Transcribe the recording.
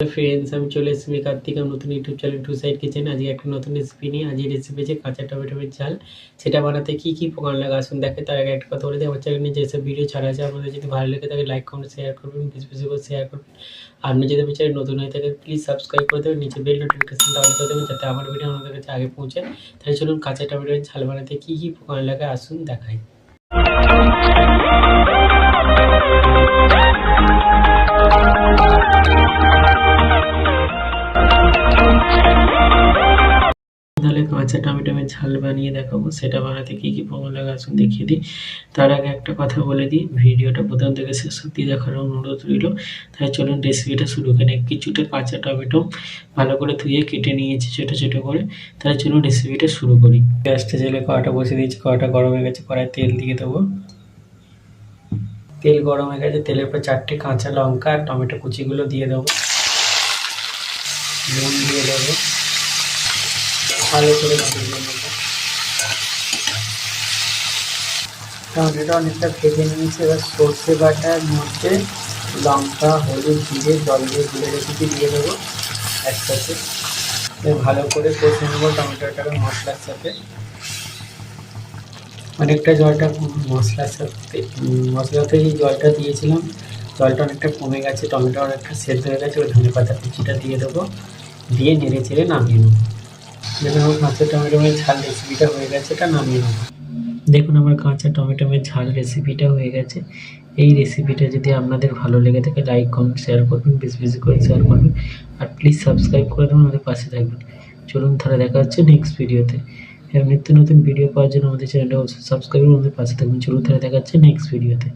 Friends, আমি চলে এসেছি কার্তিক নতুন YouTube channel to side kitchen. আজকে একটা নতুন রেসিপি নিয়ে আজকে রেসিপি হচ্ছে কাঁচা টমেটোর ঝাল। সেটা বানাতে কী কী উপকরণ লাগে আসুন দেখে। তার আগে একটা কথা বলে দিই, আমার চ্যানেলে যেসব ভিডিও ছাড়া আছে আপনাদের যদি ভালো লেগে থাকে লাইক কমেন্ট শেয়ার করবেন, বেশি বেশি করে শেয়ার করবেন। আপনি যদি আমার চ্যানেল নতুন হয়ে থাকে প্লিজ সাবস্ক্রাইব করে দেবেন, নিচে বেল নোটিফিকেশনটা অন করে দেবেন যাতে আমার ভিডিও আমাদের কাছে আগে পৌঁছায়। তাহলে চলুন কাঁচা টমেটোর ঝাল বানাতে কী কী উপকরণ লাগে আসুন দেখাই। তাহলে কাঁচা টমেটোর ঝাল বানিয়ে দেখাবো। সেটা বানাতে কী কী উপকরণ লাগে আসুন দেখিয়ে দিই। তার আগে একটা কথা বলে দিই, ভিডিওটা প্রথম থেকে শেষ অবধি দেখার অনুরোধ রইল। তাই চলুন রেসিপিটা শুরু করি। কিছুটা কাঁচা টমেটো ভালো করে ধুয়ে কেটে নিয়েছি ছোটো ছোটো করে। তাহলে চলুন রেসিপিটা শুরু করি। গ্যাসটা জেলে কড়াটা বসিয়ে দিয়েছি, কড়াটা গরম হয়ে গেছে, কড়ায় তেল দিয়ে দেবো। তেল গরম হয়ে গেছে, তেলের পর 4টে কাঁচা লঙ্কা আর টমেটো কুচিগুলো দিয়ে দেবো, নুন দিয়ে দেবো, ভালো করে ভেজে নেব। টমেটোটা অনেকটা ভেজে নিয়েছি। এবার সর্ষে বাটার মধ্যে লঙ্কা, হলুদ, জিরে জল দিয়ে গুলে রেখেছি দিয়ে দেবো একসাথে। ভালো করে কষে নেবো টমেটোটাকে মশলার সাথে। অনেকটা জলটা মশলাতে এই জলটা দিয়েছিলাম, জলটা অনেকটা কমে গেছে, টমেটো অনেকটা সেদ্ধ হয়ে গেছে। ওই ধনেপাতা কুচিটা দিয়ে দেবো, দিয়ে নেড়ে চেড়ে নামিয়ে নেবো। দেখুন আমার কাঁচা টমেটোমের ঝাল রেসিপিটা হয়ে গেছে, এটা নামিয়ে নেবো। দেখুন আমার কাঁচা টমেটোমের ঝাল রেসিপিটা হয়ে গেছে। এই রেসিপিটা যদি আপনাদের ভালো লেগে থাকে লাইক কমেন্ট শেয়ার করবেন, বেশি বেশি করে শেয়ার করবেন, আর প্লিজ সাবস্ক্রাইব করে দেবেন, আমাদের পাশে থাকবেন। চলুন তাহলে দেখা হচ্ছে নেক্সট ভিডিওতে। নিত্য নতুন ভিডিও পাওয়ার জন্য আমাদের চ্যানেলটা অবশ্যই সাবস্ক্রাইব করে আমাদের পাশে থাকবেন। চলুন তাহলে দেখা হচ্ছে নেক্সট ভিডিওতে।